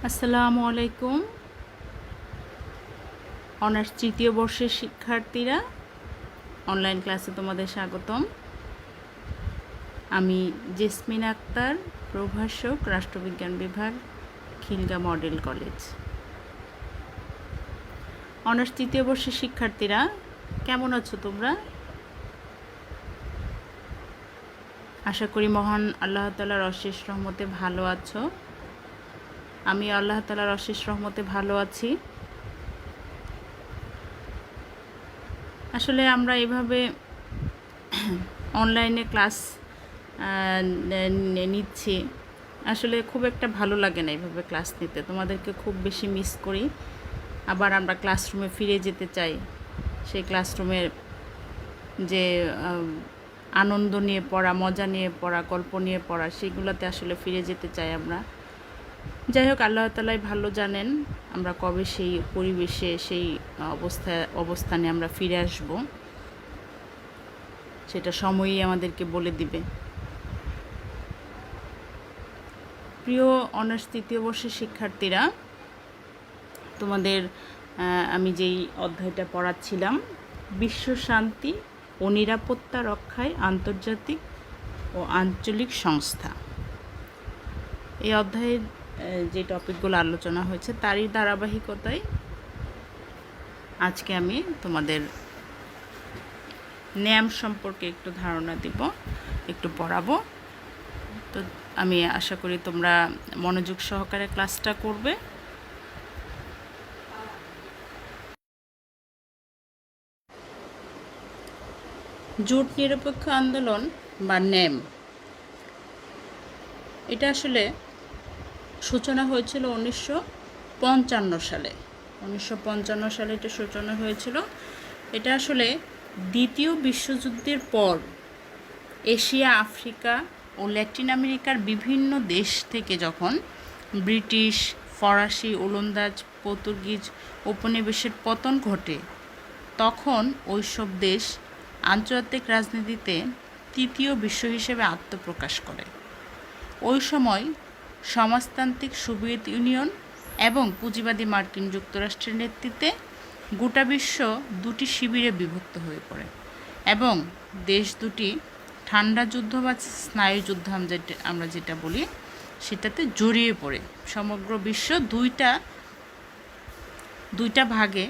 আসসালামু আলাইকুম। অনার্স তৃতীয় বর্ষের শিক্ষার্থীরা, অনলাইন ক্লাসে তোমাদের স্বাগতম। আমি জেসমিন আক্তার, প্রভাষক, রাষ্ট্রবিজ্ঞান বিভাগ, খিলগাঁও মডেল কলেজ। অনার্স তৃতীয় বর্ষের শিক্ষার্থীরা, কেমন আছো তোমরা? আশা করি মহান আল্লাহ তাআলার অশেষ রহমতে ভালো আছো। আমি আল্লাহ তাআলার অশেষ রহমতে ভালো আছি। আসলে আমরা এভাবে অনলাইনে ক্লাস নিচ্ছি, আসলে খুব একটা ভালো লাগে না এইভাবে ক্লাস নিতে। তোমাদেরকে খুব বেশি মিস করি। আবার আমরা ক্লাসরুমে ফিরে যেতে চাই। সেই ক্লাসরুমের যে আনন্দ নিয়ে পড়া, মজা নিয়ে পড়া, গল্প নিয়ে পড়া, সেগুলোতে আসলে ফিরে যেতে চাই আমরা। যাই হোক, আল্লাহ তাআলাই ভালো জানেন আমরা কবে সেই পরিবেশে, সেই অবস্থানে আমরা ফিরে আসব, সেটা সময়ই আমাদেরকে বলে দিবে। প্রিয় অনার্স তৃতীয় বর্ষের শিক্ষার্থীরা, তোমাদের আমি যেই অধ্যায়টা পড়াচ্ছিলাম, বিশ্ব শান্তি ও নিরাপত্তা রক্ষায় আন্তর্জাতিক ও আঞ্চলিক সংস্থা, এই অধ্যায়ের যে টপিকগুলো আলোচনা হয়েছে তারই ধারাবাহিকতায় আজকে আমি তোমাদের ন্যাম সম্পর্কে একটু ধারণা দিব, একটু পড়াবো। তো আমি আশা করি তোমরা মনোযোগ সহকারে ক্লাসটা করবে। জোট নিরপেক্ষ আন্দোলন বা ন্যাম, এটা আসলে সূচনা হয়েছিল 1955 সালে। 1955 সালে এটা সূচনা হয়েছিল। এটা আসলে দ্বিতীয় বিশ্বযুদ্ধের পর এশিয়া, আফ্রিকা ও ল্যাটিন আমেরিকার বিভিন্ন দেশ থেকে যখন ব্রিটিশ, ফরাসি, ওলন্দাজ, পর্তুগিজ উপনিবেশের পতন ঘটে, তখন ওইসব দেশ আন্তর্জাতিক রাজনীতিতে তৃতীয় বিশ্ব হিসেবে আত্মপ্রকাশ করে। ওই সময় সমাজতান্ত্রিক সোভিয়েত ইউনিয়ন এবং পুঁজিবাদী মার্কিন যুক্তরাষ্ট্রের নেতৃত্বে গোটা বিশ্ব দুটি শিবিরে বিভক্ত হয়ে পড়ে এবং দেশ দুটি ঠান্ডা যুদ্ধ বা স্নায়ুযুদ্ধ আমরা যেটা বলি সেটাতে জড়িয়ে পড়ে। সমগ্র বিশ্ব দুইটা ভাগে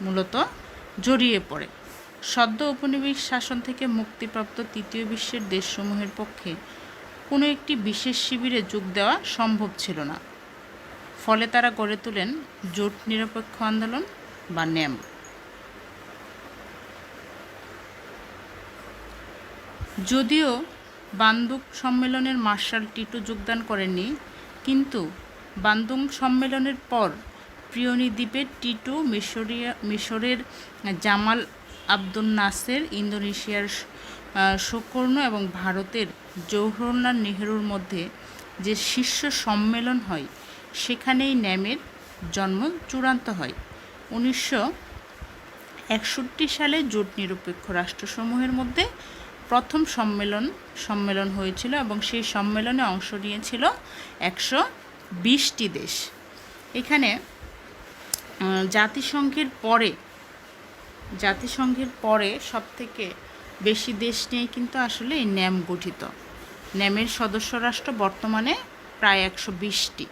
মূলত জড়িয়ে পড়ে। সদ্য উপনিবেশ শাসন থেকে মুক্তিপ্রাপ্ত তৃতীয় বিশ্বের দেশসমূহের পক্ষে কোনো একটি বিশেষ শিবিরে যোগ দেওয়া সম্ভব ছিল না। ফলে তারা গড়ে তোলেন জোট নিরপেক্ষ আন্দোলন বা ন্যাম। যদিও বান্দুক সম্মেলনের মার্শাল টিটো যোগদান করেননি, কিন্তু বান্দুক সম্মেলনের পর প্রিয়নি দ্বীপের টিটো, মিশরের জামাল আবদুল নাসের, ইন্দোনেশিয়ার সুকর্ণ এবং ভারতের জওহরলাল নেহরুর মধ্যে যে শীর্ষ সম্মেলন হয়, সেখানেই ন্যামের জন্ম চূড়ান্ত হয়। 1961 সালে জোট নিরপেক্ষ রাষ্ট্রসমূহের মধ্যে প্রথম সম্মেলন হয়েছিল এবং সেই সম্মেলনে অংশ নিয়েছিল 120টি দেশ। এখানে জাতিসংঘের পরে সবথেকে বেশি দেশ নিয়ে কিন্তু আসলে এই ন্যাম গঠিত। ন্যামের সদস্য রাষ্ট্র বর্তমানে প্রায় 120টি।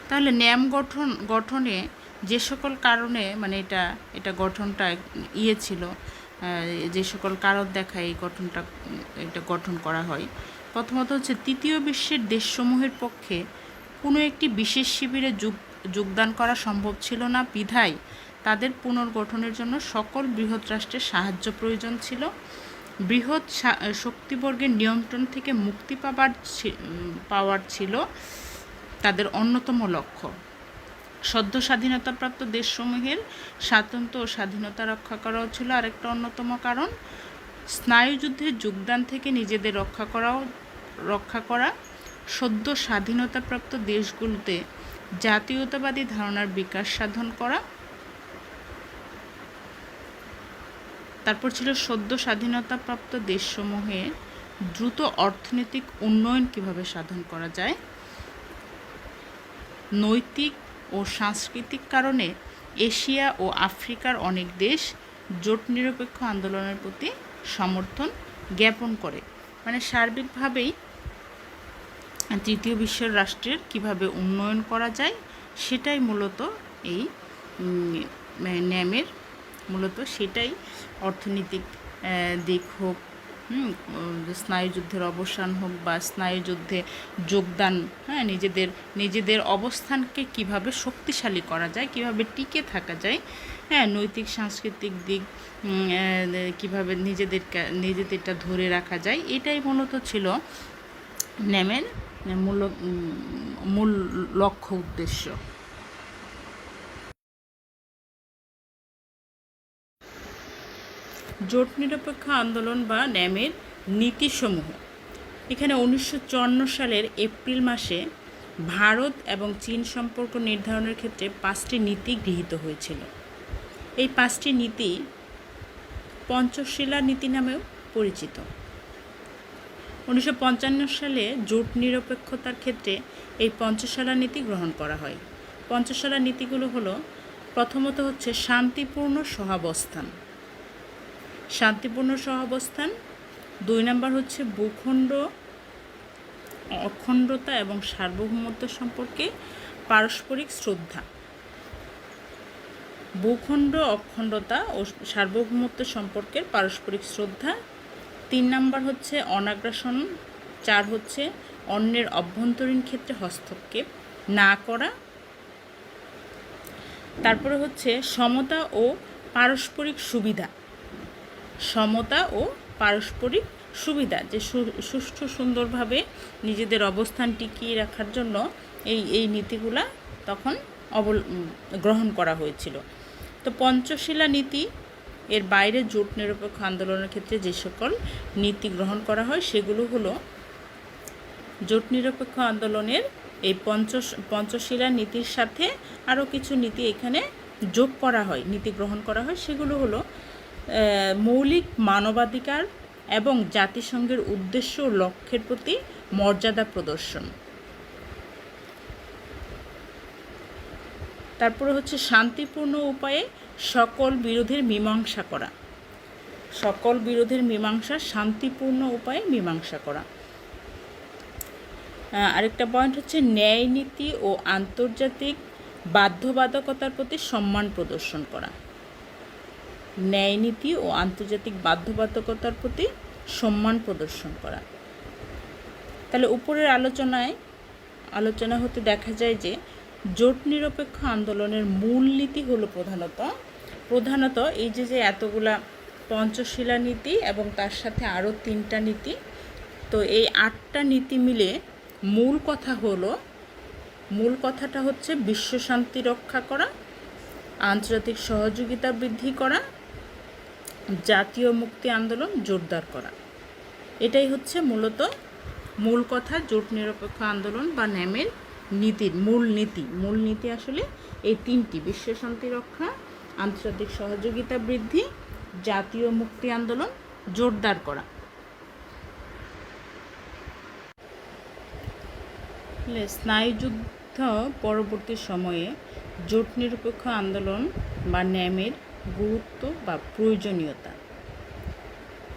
তাহলে ন্যাম গঠনে যে সকল কারণে, মানে এটা গঠনটা ছিল, যে সকল কারণ দেখায় এটা গঠন করা হয়। প্রথমত হচ্ছে, তৃতীয় বিশ্বের দেশসমূহের পক্ষে কোনো একটি বিশেষ শিবিরে যোগদান করা সম্ভব ছিল না বিধায় তাদের পুনর্গঠনের জন্য সকল বৃহৎ রাষ্ট্রের সাহায্য প্রয়োজন ছিল। বৃহৎ শক্তিবর্গের নিয়ন্ত্রণ থেকে মুক্তি পাওয়ার ছিল তাদের অন্যতম লক্ষ্য। সদ্য স্বাধীনতাপ্রাপ্ত দেশসমূহের স্বাতন্ত্র্য ও স্বাধীনতা রক্ষা করাও ছিল আরেকটা অন্যতম কারণ। স্নায়ুযুদ্ধে যোগদান থেকে নিজেদের রক্ষা করা, সদ্য স্বাধীনতাপ্রাপ্ত দেশগুলোতে জাতীয়তাবাদী ধারণার বিকাশ সাধন করা। তারপর ছিল সদ্য স্বাধীনতাপ্রাপ্ত দেশসমূহে দ্রুত অর্থনৈতিক উন্নয়ন কিভাবে সাধন করা যায়, নৈতিক ও সাংস্কৃতিক কারণে এশিয়া ও আফ্রিকার অনেক দেশ জোট নিরপেক্ষ আন্দোলনের প্রতি সমর্থন জ্ঞাপন করে। মানে সার্বিকভাবেই তৃতীয় বিশ্বের রাষ্ট্রের কিভাবে উন্নয়ন করা যায় সেটাই মূলত এই ন্যামের মূলত সেটাই অর্থনৈতিক দিক হোক, স্নায়ুযুদ্ধের অবসান হোক বা স্নায়ুযুদ্ধে যোগদান, নিজেদের অবস্থানকে কিভাবে শক্তিশালী করা যায়, কিভাবে টিকে থাকা যায়, নৈতিক সাংস্কৃতিক দিক কিভাবে নিজেদেরটা ধরে রাখা যায়, এটাই মূলত ছিল ন্যামের মূল লক্ষ্য উদ্দেশ্য। জোট নিরপেক্ষ আন্দোলন বা ন্যামের নীতিসমূহ। এখানে 1954 সালের এপ্রিল মাসে ভারত এবং চীন সম্পর্ক নির্ধারণের ক্ষেত্রে 5টি নীতি গৃহীত হয়েছিল। এই 5টি নীতি পঞ্চশীলা নীতি নামেও পরিচিত। 1955 সালে জোট নিরপেক্ষতার ক্ষেত্রে এই পঞ্চশীলা নীতি গ্রহণ করা হয়। পঞ্চশীলা নীতিগুলো হলো, প্রথমত হচ্ছে শান্তিপূর্ণ সহাবস্থান। 2 নম্বর হচ্ছে ভূখণ্ড অখণ্ডতা এবং সার্বভৌমত্ব সম্পর্কে পারস্পরিক শ্রদ্ধা। ভূখণ্ড অখণ্ডতা ও সার্বভৌমত্ব সম্পর্কের পারস্পরিক শ্রদ্ধা। 3 নম্বর হচ্ছে অনাগ্রাসন। 4 হচ্ছে অন্যের অভ্যন্তরীণ ক্ষেত্রে হস্তক্ষেপ না করা। তারপরে হচ্ছে সমতা ও পারস্পরিক সুবিধা। যে সুষ্ঠু সুন্দরভাবে নিজেদের অবস্থান টিকিয়ে রাখার জন্য এই নীতিগুলা তখন গ্রহণ করা হয়েছিল। তো পঞ্চশীলা নীতি এর বাইরে জোট নিরপেক্ষ আন্দোলনের ক্ষেত্রে যে সকল নীতি গ্রহণ করা হয় সেগুলো হলো, জোট নিরপেক্ষ আন্দোলনের এই পঞ্চশীলা নীতির সাথে আরও কিছু নীতি এখানে যোগ করা হয়, নীতি গ্রহণ করা হয়। সেগুলো হলো মৌলিক মানবাধিকার এবং জাতিসংঘের উদ্দেশ্য ও লক্ষ্যের প্রতি মর্যাদা প্রদর্শন। তারপরে হচ্ছে শান্তিপূর্ণ উপায়ে সকল বিরোধের মীমাংসা করা। শান্তিপূর্ণ উপায়ে মীমাংসা করা। আরেকটা পয়েন্ট হচ্ছে ন্যায় নীতি ও আন্তর্জাতিক বাধ্যবাধকতার প্রতি সম্মান প্রদর্শন করা। তাহলে উপরের আলোচনা হতে দেখা যায় যে জোট নিরপেক্ষ আন্দোলনের মূল নীতি হলো প্রধানত এই যে এতগুলা পঞ্চশীলা নীতি এবং তার সাথে আরও 3টা নীতি, তো এই 8টা নীতি মিলে মূল কথাটা হচ্ছে বিশ্ব শান্তি রক্ষা করা, আন্তর্জাতিক সহযোগিতা বৃদ্ধি করা, জাতীয় মুক্তি আন্দোলন জোরদার করা। এটাই হচ্ছে মূলত মূল কথা জোট নিরপেক্ষ আন্দোলন বা ন্যামের নীতির মূল নীতি আসলে এই 3টি: বিশ্ব শান্তি রক্ষা, আন্তর্জাতিক সহযোগিতা বৃদ্ধি, জাতীয় মুক্তি আন্দোলন জোরদার করা। স্নায়ুযুদ্ধ পরবর্তী সময়ে জোট নিরপেক্ষ আন্দোলন বা ন্যামের গুরুত্ব বা প্রয়োজনীয়তা।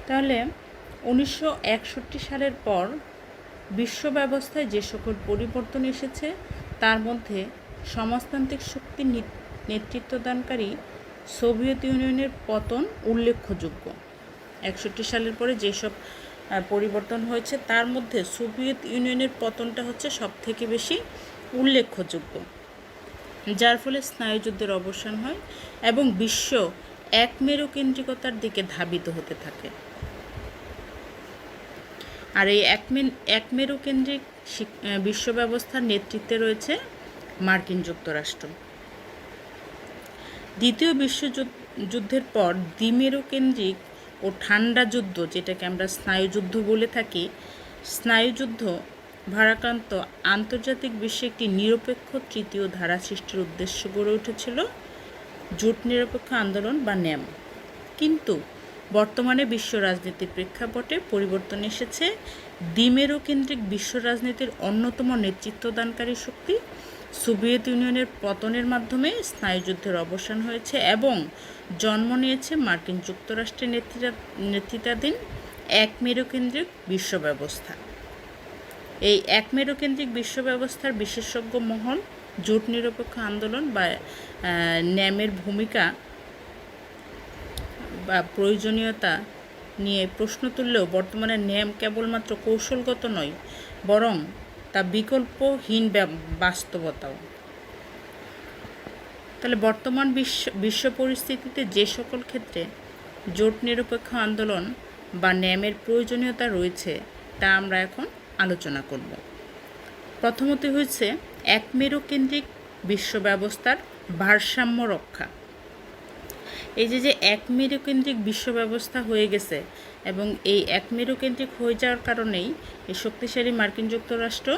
তাহলে 1961 সালের পর বিশ্ব ব্যবস্থায় যে সকল পরিবর্তন এসেছে তার মধ্যে সমাজতান্ত্রিক শক্তির নেতৃত্বদানকারী সোভিয়েত ইউনিয়নের পতন উল্লেখযোগ্য। 61 সালের পরে যেসব পরিবর্তন হয়েছে তার মধ্যে সোভিয়েত ইউনিয়নের পতনটা হচ্ছে সবথেকে বেশি উল্লেখযোগ্য, যার ফলে স্নায়ুযুদ্ধের অবসান হয় এবং বিশ্ব একমেরুকেন্দ্রিকতার দিকে ধাবিত হতে থাকে। আর এই একমেরুকেন্দ্রিক বিশ্ব ব্যবস্থার নেতৃত্বে রয়েছে মার্কিন যুক্তরাষ্ট্র। দ্বিতীয় বিশ্বযুদ্ধের পর দ্বিমেরুকেন্দ্রিক ও ঠান্ডা যুদ্ধ, যেটাকে আমরা স্নায়ুযুদ্ধ বলে থাকি, স্নায়ুযুদ্ধ ভারাক্রান্ত আন্তর্জাতিক বিশ্বে একটি নিরপেক্ষ তৃতীয় ধারা সৃষ্টির উদ্দেশ্য গড়ে উঠেছিল জোট নিরপেক্ষ আন্দোলন বা ন্যাম। কিন্তু বর্তমানে বিশ্ব রাজনীতির প্রেক্ষাপটে পরিবর্তন এসেছে। দ্বিমেরুকেন্দ্রিক বিশ্ব রাজনীতির অন্যতম নেতৃত্বদানকারী শক্তি সোভিয়েত ইউনিয়নের পতনের মাধ্যমে স্নায়ুযুদ্ধের অবসান হয়েছে এবং জন্ম নিয়েছে মার্কিন যুক্তরাষ্ট্রের নেতৃত্বাধীন এক মেরুকেন্দ্রিক বিশ্ব ব্যবস্থা। এই এক মেরুকেন্দ্রিক বিশ্ব ব্যবস্থার বিশেষজ্ঞ মহল জোট নিরপেক্ষ আন্দোলন বা ন্যামের ভূমিকা বা প্রয়োজনীয়তা নিয়ে প্রশ্ন তুললেও বর্তমানে ন্যাম কেবলমাত্র কৌশলগত নয়, বরং তা বিকল্পহীন বাস্তবতাও। তাহলে বর্তমান বিশ্ব পরিস্থিতিতে যে সকল ক্ষেত্রে জোট নিরপেক্ষ আন্দোলন বা ন্যামের প্রয়োজনীয়তা রয়েছে তা আমরা এখন আলোচনা করব। প্রথমত হচ্ছে এক মেরুকেন্দ্রিক বিশ্ব ব্যবস্থার ভারসাম্য রক্ষা। এই যে এক মেরুকেন্দ্রিক বিশ্ব ব্যবস্থা হয়ে গেছে এবং এই এক মেরুকেন্দ্রিক হয়ে যাওয়ার কারণেই এই শক্তিশালী মার্কিন যুক্তরাষ্ট্র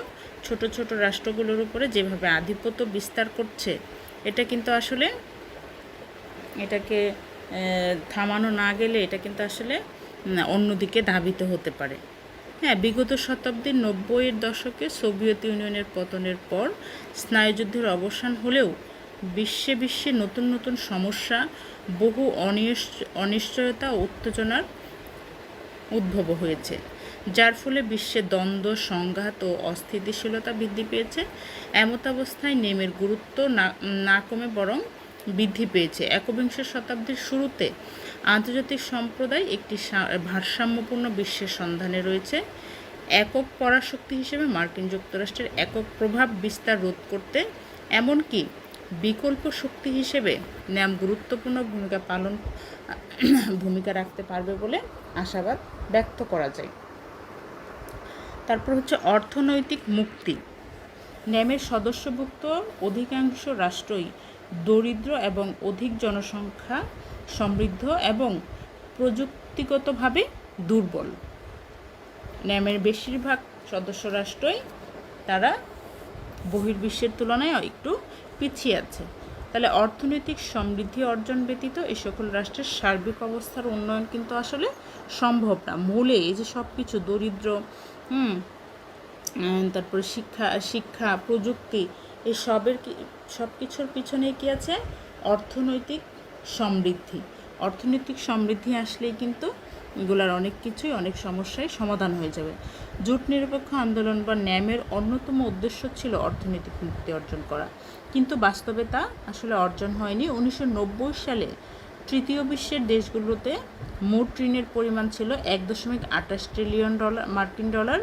ছোট ছোট রাষ্ট্রগুলোর উপরে যেভাবে আধিপত্য বিস্তার করছে, এটা কিন্তু আসলে এটাকে থামানো না গেলে এটা কিন্তু আসলে অন্যদিকে ধাবিত হতে পারে। হ্যাঁ, বিগত শতাব্দীর 90-এর দশকে সোভিয়েত ইউনিয়নের পতনের পর স্নায়ুযুদ্ধের অবসান হলেও বিশ্বে নতুন নতুন সমস্যা, বহু অনিশ্চয়তা ও উত্তেজনার উদ্ভব হয়েছে, যার ফলে বিশ্বে দ্বন্দ্ব, সংঘাত ও অস্থিতিশীলতা বৃদ্ধি পেয়েছে। এমতাবস্থায় নেমের গুরুত্ব না কমে বরং বৃদ্ধি পেয়েছে। একবিংশ শতাব্দীর শুরুতে আন্তর্জাতিক সম্প্রদায় একটি ভারসাম্যপূর্ণ বিশ্বের সন্ধানে রয়েছে। একক পরাশক্তি হিসেবে মার্কিন যুক্তরাষ্ট্রের একক প্রভাব বিস্তার রোধ করতে, এমনকি বিকল্প শক্তি হিসেবে ন্যাম গুরুত্বপূর্ণ ভূমিকা রাখতে পারবে বলে আশাবাদ ব্যক্ত করা যায়। তারপর হচ্ছে অর্থনৈতিক মুক্তি। ন্যামের সদস্যভুক্ত অধিকাংশ রাষ্ট্রই দরিদ্র এবং অধিক জনসংখ্যা সমৃদ্ধ এবং প্রযুক্তিগতভাবে দুর্বল। ন্যামের বেশিরভাগ সদস্য রাষ্ট্রই তারা বহির্বিশ্বের তুলনায় একটু পিছিয়ে আছে। তাহলে অর্থনৈতিক সমৃদ্ধি অর্জন ব্যতীত এই সকল রাষ্ট্রের সার্বিক অবস্থার উন্নয়ন কিন্তু আসলে সম্ভব না। মূলে এই যে সব কিছু দরিদ্র, তারপরে শিক্ষা প্রযুক্তি, এই সব কিছুর পিছনে কি আছে? অর্থনৈতিক সমৃদ্ধি। অর্থনৈতিক সমৃদ্ধি আসলেই কিন্তু এগুলার অনেক সমস্যায় সমাধান হয়ে যাবে। জোট নিরপেক্ষ আন্দোলন বা ন্যামের অন্যতম উদ্দেশ্য ছিল অর্থনৈতিক মুক্তি অর্জন করা, কিন্তু বাস্তবে তা আসলে অর্জন হয়নি। 1990 সালে তৃতীয় বিশ্বের দেশগুলোতে মোট ঋণের পরিমাণ ছিল $1.28 ট্রিলিয়ন মার্কিন ডলার।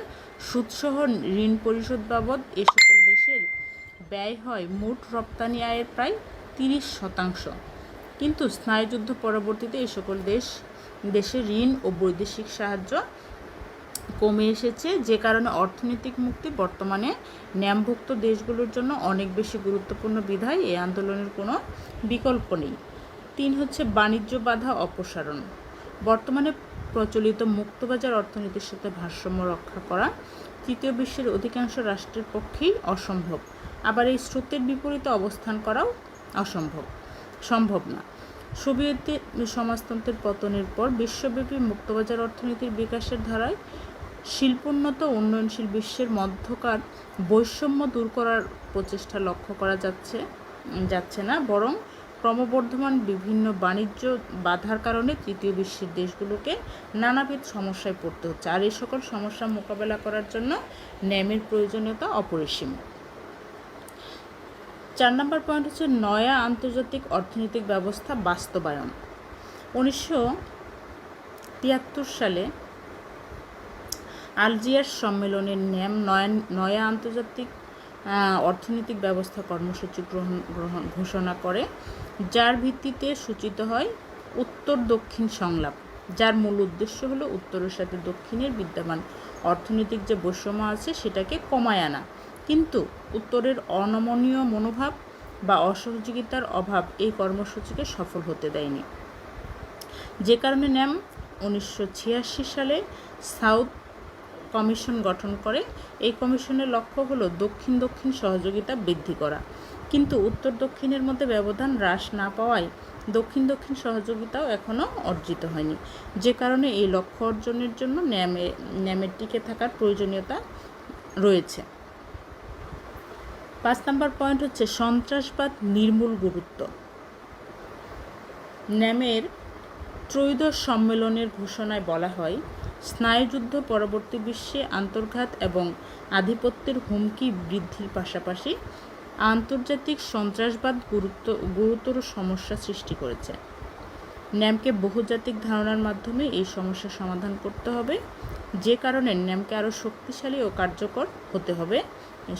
সুদসহ ঋণ পরিশোধ বাবদ এ সকল দেশের ব্যয় হয় মোট রপ্তানি আয়ের প্রায় 30%। কিন্তু স্নায়ুযুদ্ধ পরবর্তীতে এই সকল দেশের ঋণ ও বৈদেশিক সাহায্য কমে এসেছে, যে কারণে অর্থনৈতিক মুক্তি বর্তমানে ন্যামভুক্ত দেশগুলোর জন্য অনেক বেশি গুরুত্বপূর্ণ বিধায় এই আন্দোলনের কোনো বিকল্প নেই। 3 হচ্ছে বাণিজ্য বাধা অপসারণ। বর্তমানে প্রচলিত মুক্তবাজার অর্থনীতির সাথে ভারসাম্য রক্ষা করা তৃতীয় বিশ্বের অধিকাংশ রাষ্ট্রের পক্ষেই অসম্ভব। আবার এই স্রোতের বিপরীতে অবস্থান করাও সম্ভব না। সোভিয়েত সমাজতন্ত্রের পতনের পর বিশ্বব্যাপী মুক্তবাজার অর্থনীতির বিকাশের ধারায় শিল্পোন্নত উন্নয়নশীল বিশ্বের মধ্যকার বৈষম্য দূর করার প্রচেষ্টা লক্ষ্য করা যাচ্ছে না, বরং ক্রমবর্ধমান বিভিন্ন বাণিজ্য বাধার কারণে তৃতীয় বিশ্বের দেশগুলোকে নানাবিধ সমস্যায় পড়তে হচ্ছে। আর এই সকল সমস্যা মোকাবেলা করার জন্য ন্যামের প্রয়োজনীয়তা অপরিসীম। 4 নম্বর পয়েন্ট হচ্ছে নয়া আন্তর্জাতিক অর্থনৈতিক ব্যবস্থা বাস্তবায়ন। 1973 সালে আলজিয়ার্স সম্মেলনের ন্যাম নয়া আন্তর্জাতিক অর্থনৈতিক ব্যবস্থা কর্মসূচি ঘোষণা করে, যার ভিত্তিতে সূচিত হয় উত্তর দক্ষিণ সংলাপ, যার মূল উদ্দেশ্য হলো উত্তরের সাথে দক্ষিণের বিদ্যমান অর্থনৈতিক যে বৈষম্য আছে সেটাকে কমায় আনা। কিন্তু উত্তরের অনমনীয় মনোভাব বা অসহযোগিতার অভাব এই কর্মসূচিকে সফল হতে দেয়নি, যে কারণে ন্যাম 1986 সালে সাউথ কমিশন গঠন করে। এই কমিশনের লক্ষ্য হলো দক্ষিণ দক্ষিণ সহযোগিতা বৃদ্ধি করা, কিন্তু উত্তর দক্ষিণের মধ্যে ব্যবধান হ্রাস না পাওয়ায় দক্ষিণ দক্ষিণ সহযোগিতাও এখনও অর্জিত হয়নি, যে কারণে এই লক্ষ্য অর্জনের জন্য ন্যামের টিকে থাকার প্রয়োজনীয়তা রয়েছে। 5 নম্বর পয়েন্ট হচ্ছে সন্ত্রাসবাদ নির্মূল গুরুত্ব। ন্যামের ত্রয়োদশ সম্মেলনের ঘোষণায় বলা হয়, স্নায়ুযুদ্ধ পরবর্তী বিশ্বে আন্তর্ঘাত এবং আধিপত্যের হুমকি বৃদ্ধির পাশাপাশি আন্তর্জাতিক সন্ত্রাসবাদ গুরুতর সমস্যা সৃষ্টি করেছে। ন্যামকে বহুজাতিক ধারণার মাধ্যমে এই সমস্যার সমাধান করতে হবে, যে কারণে ন্যামকে আরও শক্তিশালী ও কার্যকর হতে হবে।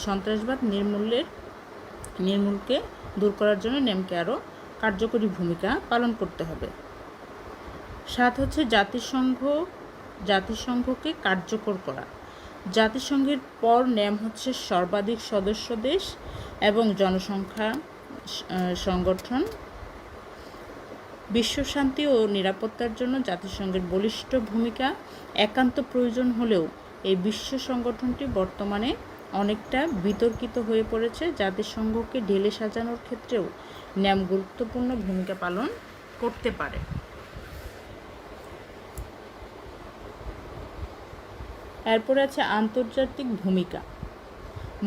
সন্ত্রাসবাদ নির্মূলকে দূর করার জন্য ন্যামকে আরও কার্যকরী ভূমিকা পালন করতে হবে। 7 হচ্ছে জাতিসংঘকে কার্যকর করা। জাতিসংঘের পর ন্যাম হচ্ছে সর্বাধিক সদস্য দেশ এবং জনসংখ্যা সংগঠন। বিশ্ব শান্তি ও নিরাপত্তার জন্য জাতিসংঘের বলিষ্ঠ ভূমিকা একান্ত প্রয়োজন হলেও এই বিশ্ব সংগঠনটি বর্তমানে অনেকটা বিতর্কিত হয়ে পড়েছে। জাতিসংঘকে ঢেলে সাজানোর ক্ষেত্রেও ন্যাম গুরুত্বপূর্ণ ভূমিকা পালন করতে পারে। এরপরে আছে আন্তর্জাতিক ভূমিকা।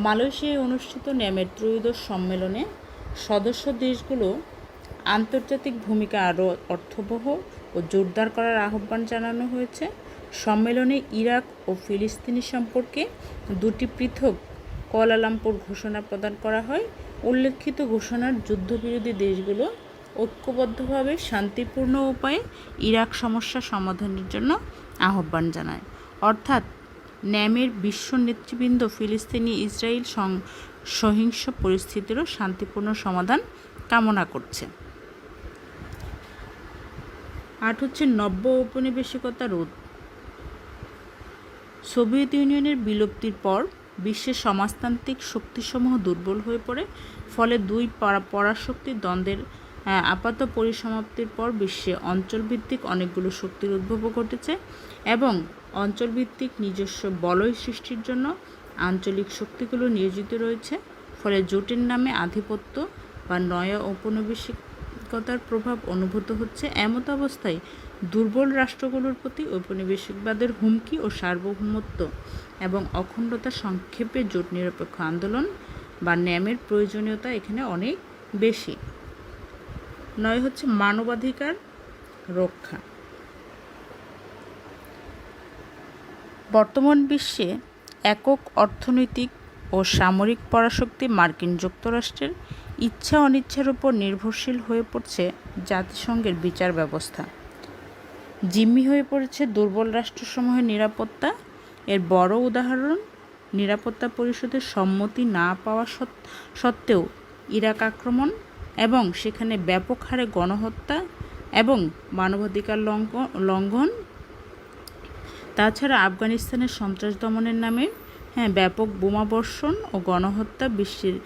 মালয়েশিয়ায় অনুষ্ঠিত ন্যামের ত্রয়োদশ সম্মেলনে সদস্য দেশগুলো আন্তর্জাতিক ভূমিকা আরও অর্থবহ ও জোরদার করার আহ্বান জানানো হয়েছে। সম্মেলনে ইরাক ও ফিলিস্তিনি সম্পর্কে 2টি পৃথক কুয়ালালামপুর ঘোষণা প্রদান করা হয়। উল্লেখিত ঘোষণার যুদ্ধবিরোধী দেশগুলো ঐক্যবদ্ধভাবে শান্তিপূর্ণ উপায়ে ইরাক সমস্যা সমাধানের জন্য আহ্বান জানায়। অর্থাৎ ন্যামের বিশ্ব নেতৃবৃন্দ ফিলিস্তিনি ইসরায়েল সহিংস পরিস্থিতিরও শান্তিপূর্ণ সমাধান কামনা করছে। 8 হচ্ছে নব্য ঔপনিবেশিকতা রোধ। সোভিয়েত ইউনিয়নের বিলুপ্তির পর বিশ্বের সমাজতান্ত্রিক শক্তিসমূহ দুর্বল হয়ে পড়ে। ফলে দুই পরাশক্তি দ্বন্দ্বের আপাত পরিসমাপ্তির পর বিশ্বে অঞ্চলভিত্তিক অনেকগুলো শক্তির উদ্ভব ঘটেছে এবং অঞ্চলভিত্তিক নিজস্ব বলয় সৃষ্টির জন্য আঞ্চলিক শক্তিগুলো নিয়োজিত রয়েছে। ফলে জোটের নামে আধিপত্য বা নয়া ঔপনিবেশিকতার প্রভাব অনুভূত হচ্ছে। এমত অবস্থায় দুর্বল রাষ্ট্রগুলোর প্রতি ঔপনিবেশিকবাদের হুমকি ও সার্বভৌমত্ব এবং অখণ্ডতা সংক্ষেপে জোট নিরপেক্ষ আন্দোলন বা ন্যামের প্রয়োজনীয়তা এখানে অনেক বেশি। 9 হচ্ছে মানবাধিকার রক্ষা। বর্তমান বিশ্বে একক অর্থনৈতিক ও সামরিক পরাশক্তি মার্কিন যুক্তরাষ্ট্রের ইচ্ছা অনিচ্ছার উপর নির্ভরশীল হয়ে পড়ছে জাতিসংঘের বিচার ব্যবস্থা। জিম্মি হয়ে পড়েছে দুর্বল রাষ্ট্রসমূহের নিরাপত্তা। এর বড় উদাহরণ নিরাপত্তা পরিষদের সম্মতি না পাওয়া সত্ত্বেও ইরাক আক্রমণ এবং সেখানে ব্যাপক হারে গণহত্যা এবং মানবাধিকার লঙ্ঘন। তাছাড়া আফগানিস্তানের সন্ত্রাস দমনের নামে ব্যাপক বোমাবর্ষণ ও গণহত্যা বিশ্বের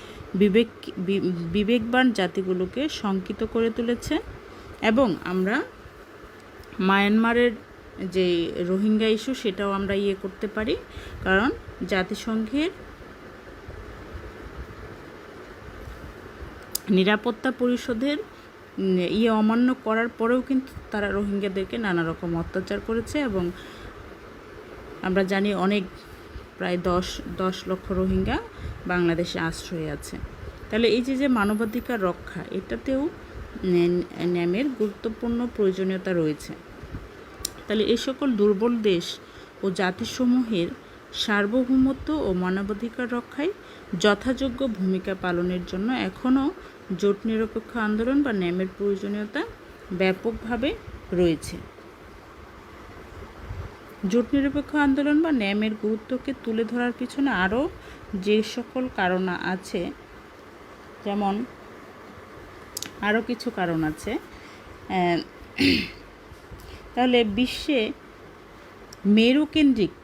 বিবেকবান জাতিগুলোকে শঙ্কিত করে তুলেছে। এবং আমরা মায়ানমারের যে রোহিঙ্গা ইস্যু সেটাও আমরা করতে পারি, কারণ জাতিসংঘের নিরাপত্তা পরিষদের অমান্য করার পরেও কিন্তু তারা রোহিঙ্গাদেরকে নানা রকম অত্যাচার করেছে এবং আমরা জানি অনেক প্রায় 10 লক্ষ রোহিঙ্গা বাংলাদেশে আশ্রয় আছে। তাহলে এই যে মানবাধিকার রক্ষা, এটাতেও ন্যামের গুরুত্বপূর্ণ প্রয়োজনীয়তা রয়েছে। তাহলে এই সকল দুর্বল দেশ ও জাতিসমূহের সার্বভৌমত্ব ও মানবাধিকার রক্ষায় যথাযোগ্য ভূমিকা পালনের জন্য এখনও জোট নিরপেক্ষ আন্দোলন বা ন্যামের প্রয়োজনীয়তা ব্যাপকভাবে রয়েছে। জোট নিরপেক্ষ আন্দোলন বা ন্যামের গুরুত্বকে তুলে ধরার পিছনে আরও যে সকল কারণ আছে, যেমন আরও কিছু কারণ আছে। তাহলে বিশ্বে মেরুকেন্দ্রিক,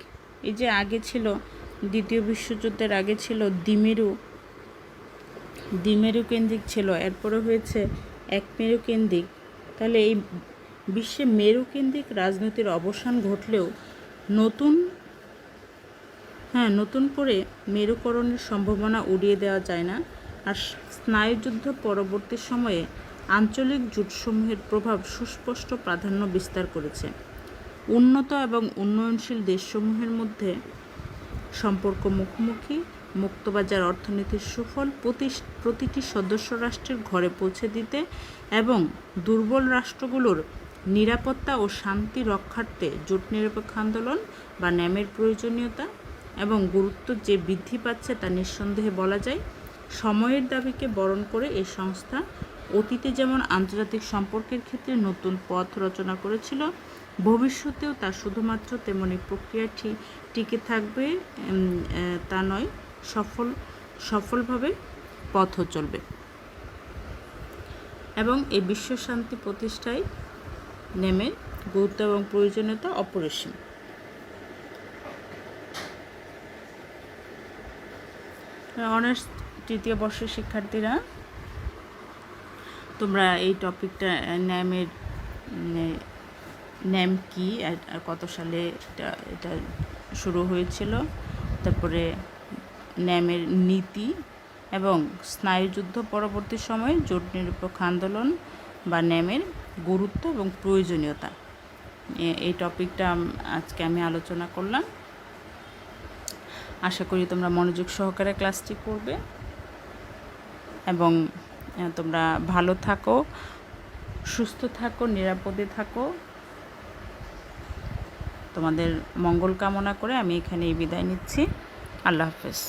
এই যে আগে ছিল দ্বিতীয় বিশ্বযুদ্ধের আগে ছিল দ্বিমেরু কেন্দ্রিক ছিল, এরপরে হয়েছে এক মেরু কেন্দ্রিক। তাহলে এই বিশ্বে মেরুকেন্দ্রিক রাজনীতির অবসান ঘটলেও নতুন করে মেরুকরণের সম্ভাবনা উড়িয়ে দেওয়া যায় না। আর স্নায়ুযুদ্ধ পরবর্তী সময়ে আঞ্চলিক জোটসমূহের প্রভাব সুস্পষ্ট প্রাধান্য বিস্তার করেছে। উন্নত এবং উন্নয়নশীল দেশসমূহের মধ্যে সম্পর্ক মুখোমুখি মুক্তবাজার অর্থনীতির সুফল প্রতিটি সদস্য রাষ্ট্রের ঘরে পৌঁছে দিতে এবং দুর্বল রাষ্ট্রগুলোর নিরাপত্তা ও শান্তি রক্ষার্থে জোট নিরপেক্ষ আন্দোলন বা ন্যামের প্রয়োজনীয়তা এবং গুরুত্ব যে বৃদ্ধি পাচ্ছে তা নিঃসন্দেহে বলা যায়। সময়ের দাবিকে বরণ করে এই সংস্থা অতীতে যেমন আন্তর্জাতিক সম্পর্কের ক্ষেত্রে নতুন পথ রচনা করেছিল, ভবিষ্যতেও তা শুধুমাত্র তেমনি প্রক্রিয়া টিকে থাকবে তা নয়, সফলভাবে পথও চলবে এবং এই বিশ্ব শান্তি প্রতিষ্ঠায় নেমের গুরুত্ব এবং প্রয়োজনীয়তা অপরিসীম। অনার্স তৃতীয় বর্ষের শিক্ষার্থীরা, তোমরা এই টপিকটা ন্যাম কি আর কত সালে এটা শুরু হয়েছিল, তারপরে ন্যামের নীতি এবং স্নায়ুযুদ্ধ পরবর্তী সময়ে জোট নিরপেক্ষ আন্দোলন বা ন্যামের গুরুত্ব এবং প্রয়োজনীয়তা, এই টপিকটা আজকে আমি আলোচনা করলাম। আশা করি তোমরা মনোযোগ সহকারে ক্লাসটি করবে এবং তোমরা ভালো থাকো, সুস্থ থাকো, নিরাপদে থাকো। তোমাদের মঙ্গল কামনা করে আমি এখানেই বিদায় নিচ্ছি। আল্লাহ হাফেজ।